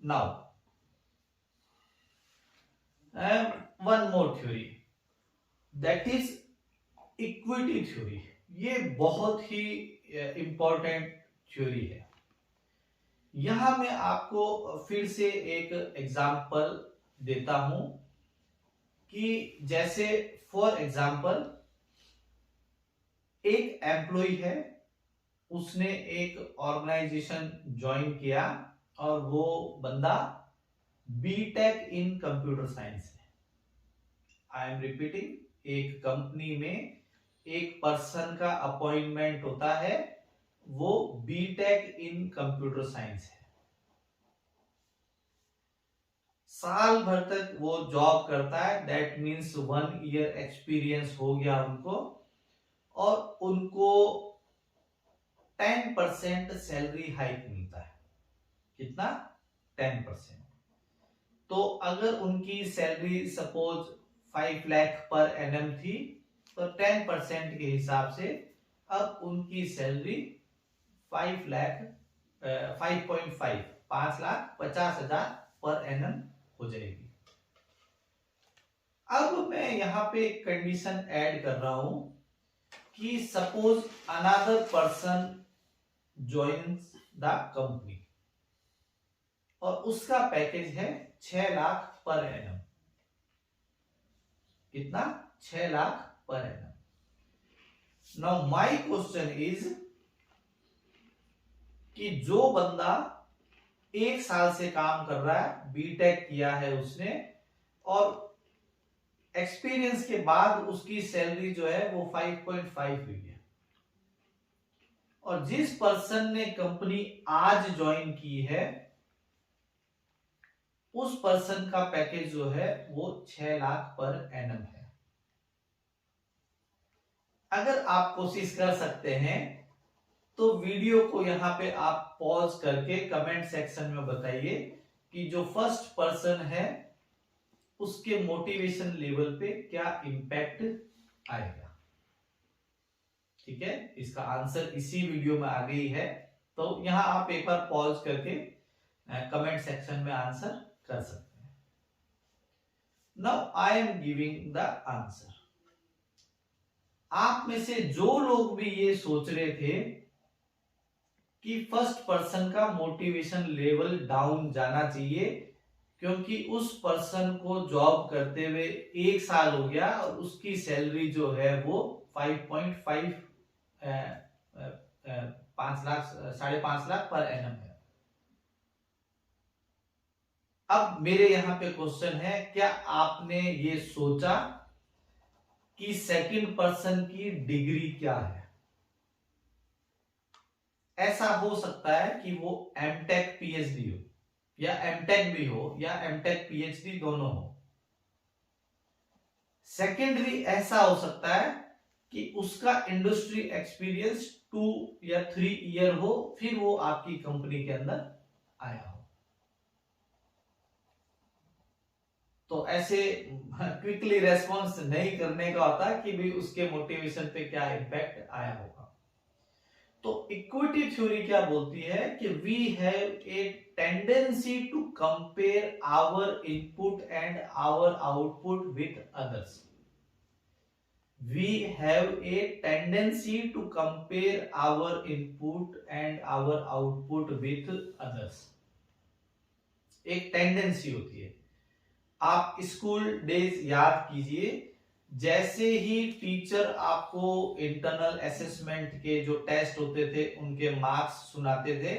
Now, one more theory, that is equity theory. ये बहुत ही important theory है। यहां मैं आपको फिर से एक एग्जांपल देता हूं कि जैसे फॉर एग्जांपल एक एम्प्लॉय है, उसने एक ऑर्गेनाइजेशन ज्वाइन किया और वो बंदा बीटेक इन कंप्यूटर साइंस है। आई एम रिपीटिंग, एक कंपनी में एक पर्सन का अपॉइंटमेंट होता है, वो बीटेक इन कंप्यूटर साइंस है। साल भर तक वो जॉब करता है, दैट मीन्स 1 ईयर एक्सपीरियंस हो गया उनको, और उनको 10% सैलरी हाइक मिलता है। कितना? 10%। तो अगर उनकी salary suppose 5 lakh per annum थी, तो 10% के हिसाब से अब उनकी सैलरी 5 लाख 5.5 5,50,000 पर एनम हो जाएगी। अब मैं यहां पे कंडीशन ऐड कर रहा हूं कि suppose another person joins the company और उसका पैकेज है 6 लाख पर एनम। कितना? 6 lakh per annum. Now my question is कि जो बंदा 1 साल से काम कर रहा है, बीटेक किया है उसने, और एक्सपीरियंस के बाद उसकी सैलरी जो है वो 5.5 हुई है, और जिस पर्सन ने कंपनी आज ज्वाइन की है उस पर्सन का पैकेज जो है वो 6 लाख पर एनम है। अगर आप कोशिश कर सकते हैं तो वीडियो को यहां पे आप पॉज करके कमेंट सेक्शन में बताइए कि जो फर्स्ट पर्सन है उसके मोटिवेशन लेवल पे क्या इंपैक्ट आएगा। ठीक है, इसका आंसर इसी वीडियो में आ गई है, तो यहां आप एक बार पॉज करके कमेंट सेक्शन में आंसर कर सकते हैं। Now I am giving the answer. आप में से जो लोग भी ये सोच रहे थे कि फर्स्ट पर्सन का मोटिवेशन लेवल डाउन जाना चाहिए क्योंकि उस पर्सन को जॉब करते हुए 1 साल हो गया और उसकी सैलरी जो है वो 5.5 5 लाख 5.5 लाख पर एनम है। अब मेरे यहां पे क्वेश्चन है, क्या आपने ये सोचा कि सेकंड पर्सन की डिग्री क्या है? ऐसा हो सकता है कि वो एमटेक पीएचडी हो, या एमटेक भी हो, या एमटेक पीएचडी दोनों हो। सेकेंडरी ऐसा हो सकता है कि उसका इंडस्ट्री एक्सपीरियंस 2 या 3 ईयर हो, फिर वो आपकी कंपनी के अंदर आया हो। तो ऐसे क्विकली रेस्पॉन्स नहीं करने का होता कि भी उसके मोटिवेशन पे क्या इंपैक्ट आया होगा। तो इक्विटी थ्योरी क्या बोलती है कि we have a tendency to compare our input and our output with others. We have a tendency to compare our input and our output with others. एक टेंडेंसी होती है। आप स्कूल डेज याद कीजिए, जैसे ही टीचर आपको इंटरनल असेसमेंट के जो टेस्ट होते थे उनके मार्क्स सुनाते थे,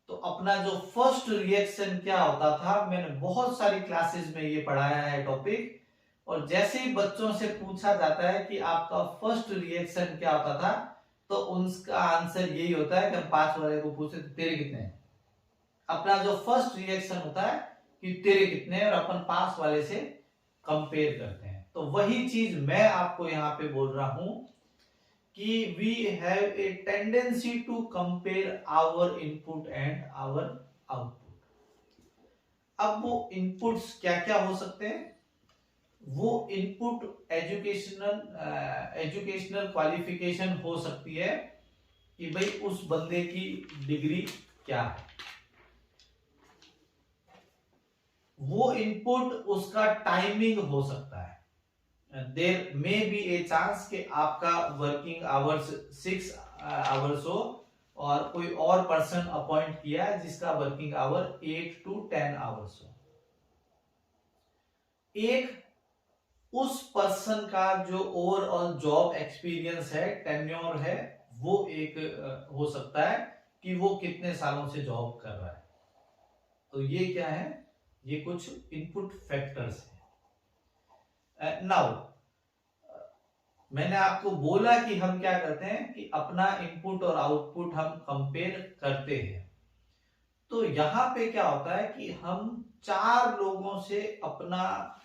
तो अपना जो फर्स्ट रिएक्शन क्या होता था, मैंने बहुत सारी क्लासेस में ये पढ़ाया है टॉपिक, और जैसे ही बच्चों से पूछा जाता है कि आपका फर्स्ट रिएक्शन क्या होता था, तो उनका आंसर यही होता है कि हम 5 वाले को पूछे तो तेरे कितने हैं। अपना जो फर्स्ट रिएक्शन होता है कि तेरे कितने हैं, और अपन 5 वाले से कंपेयर करते हैं। तो वही चीज मैं आपको यहां पे बोल रहा हूं कि we have a tendency to compare our input and our output. अब वो इनपुट्स क्या क्या हो सकते हैं? वो इनपुट एजुकेशनल क्वालिफिकेशन हो सकती है कि भाई उस बंदे की डिग्री क्या है। वो इनपुट उसका टाइमिंग हो सकता है। There may be a chance कि आपका वर्किंग आवर्स 6 आवर्स हो और कोई और पर्सन अपॉइंट किया है जिसका वर्किंग आवर 8 to 10 आवर्स हो। एक उस पर्सन का जो ओवरऑल जॉब एक्सपीरियंस है, टेन्योर है, वो एक हो सकता है कि वो कितने सालों से जॉब कर रहा है। तो ये क्या है, ये कुछ इनपुट फैक्टर्स है। नाउ मैंने आपको बोला कि हम क्या करते हैं कि अपना इनपुट और आउटपुट हम कंपेयर करते हैं। तो यहां पे क्या होता है कि हम 4 लोगों से अपना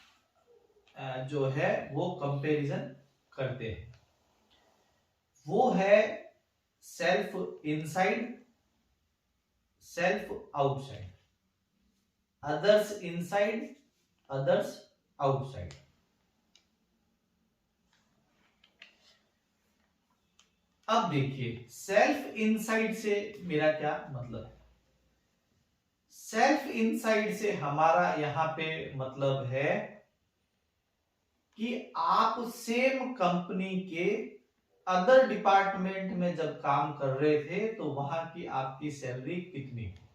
जो है वो कंपैरिजन करते हैं। वो है self inside, self outside, others inside, others outside. अब देखिए सेल्फ इनसाइड से मेरा क्या मतलब है। सेल्फ इनसाइड से हमारा यहां पे मतलब है कि आप सेम कंपनी के अदर डिपार्टमेंट में जब काम कर रहे थे तो वहां की आपकी सैलरी कितनी थी।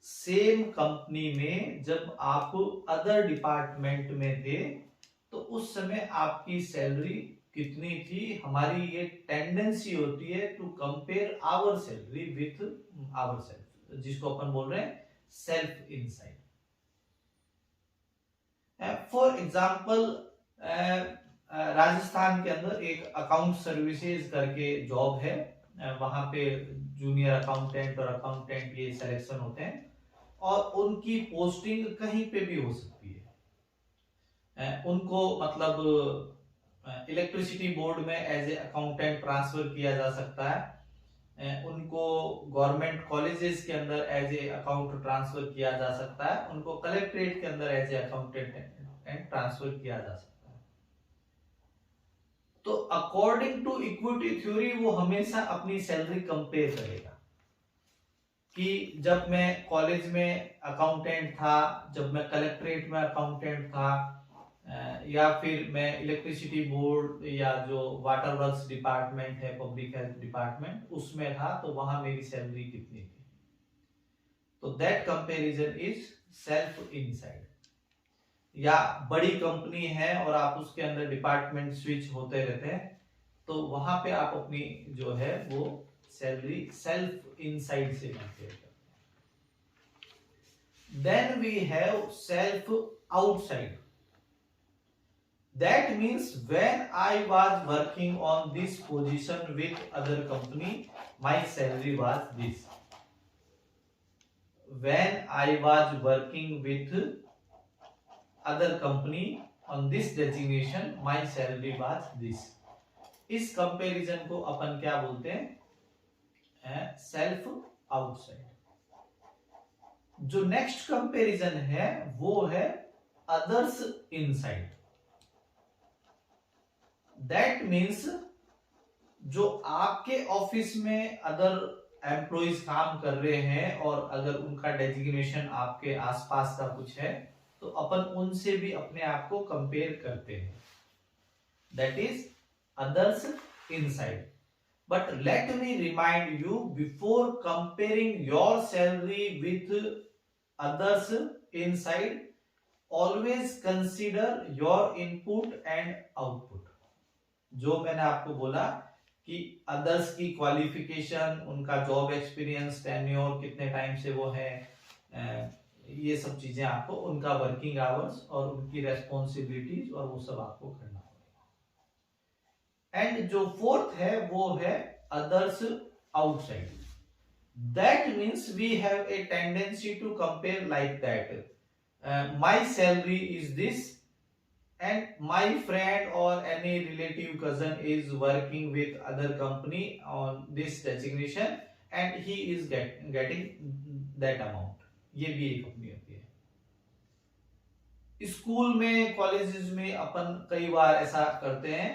सेम कंपनी में जब आप अदर डिपार्टमेंट में थे तो उस समय आपकी सैलरी कितनी थी। हमारी ये टेंडेंसी होती है to compare our salary with our self, जिसको अपन बोल रहे हैं self inside. For example Rajasthan के अंदर एक अकाउंट सर्विसेज करके जॉब है। वहां पे जूनियर अकाउंटेंट और अकाउंटेंट ये सिलेक्शन होते हैं और उनकी पोस्टिंग कहीं पे भी हो सकती है। उनको मतलब इलेक्ट्रिसिटी बोर्ड में एज ए अकाउंटेंट ट्रांसफर किया जा सकता है। उनको गवर्नमेंट कॉलेजेस के अंदर एज ए अकाउंट ट्रांसफर किया जा सकता है। उनको कलेक्ट्रेट के अंदर एज ए अकाउंटेंट ट्रांसफर किया जा सकता है। तो अकॉर्डिंग टू इक्विटी थ्योरी वो हमेशा अपनी सैलरी कंपेयर करेगा कि जब मैं कॉलेज में अकाउंटेंट था, जब मैं कलेक्ट्रेट में अकाउंटेंट था, या फिर मैं इलेक्ट्रिसिटी बोर्ड या जो वाटर वर्क्स डिपार्टमेंट है, पब्लिक हेल्थ डिपार्टमेंट, उसमें था तो वहां मेरी सैलरी कितनी थी। तो that comparison is self inside. या बड़ी कंपनी है और आप उसके अंदर डिपार्टमेंट स्विच होते रहते हैं तो वहां पे आप अपनी जो है वो सैलरी सेल्फ इनसाइड से कंपेयर करते हैं। Then we have self outside. That means when I was working on this position with other company, my salary was this. When I was working with other company on this designation, my salary was this. इस comparison को अपन क्या बोलते हैं, self outside. जो next comparison है वो है others inside. That means जो आपके ऑफिस में अदर एम्प्लॉइज काम कर रहे हैं और अगर उनका डेजिग्नेशन आपके आसपास का कुछ है तो अपन उनसे भी अपने आप को कंपेयर करते हैं। That is others inside. But let me remind you, before comparing your salary with others inside, always consider your input and output. जो मैंने आपको बोला कि अदर्स की क्वालिफिकेशन, उनका जॉब एक्सपीरियंस, टेन्योर, कितने टाइम से वो है, ये सब चीजें आपको, उनका वर्किंग आवर्स और उनकी रेस्पॉन्सिबिलिटीज और वो सब आपको करना पड़ेगा। एंड जो फोर्थ है वो है others outside. That means we have a tendency to compare like that, my salary is this and my friend or any relative cousin is working with other company on this designation and he is getting that amount। ये भी एक अपनी होती है। School में, colleges में अपन कई बार ऐसा करते हैं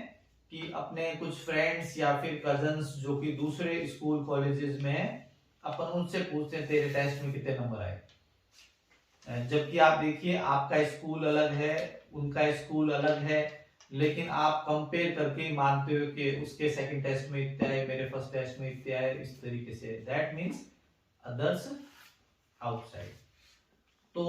कि अपने कुछ फ्रेंड्स या फिर कजन्स जो कि दूसरे स्कूल कॉलेजेस में हैं, अपन उनसे पूछते हैं तेरे टेस्ट में कितने नंबर आए। जबकि आप देखिए आपका स्कूल अलग है, उनका स्कूल अलग है, लेकिन आप कंपेयर करके मानते हो कि उसके सेकंड टेस्ट में इतने आए, मेरे फर्स्ट टेस्ट में इतने आए, इस तरीके से। That means others outside. तो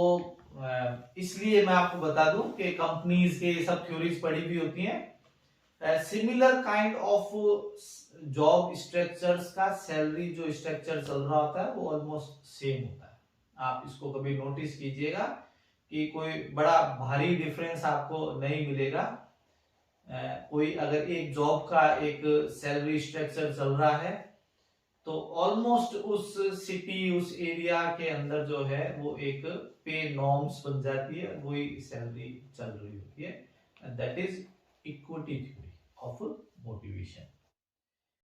इसलिए मैं आपको बता दूं कि कंपनीज के सब थ्योरीज पढ़ी हुई होती हैं। Similar kind of job structures का सैलरी जो स्ट्रक्चर चल रहा होता है वो ऑलमोस्ट सेम होता है। आप इसको कभी नोटिस कीजिएगा कि कोई बड़ा भारी डिफरेंस आपको नहीं मिलेगा। कोई अगर एक जॉब का एक सैलरी स्ट्रक्चर चल रहा है तो ऑलमोस्ट उस सिटी उस एरिया के अंदर जो है वो एक पे नॉर्म्स बन जाती है, वही सैलरी चल रही होती है। That is equity theory of motivation.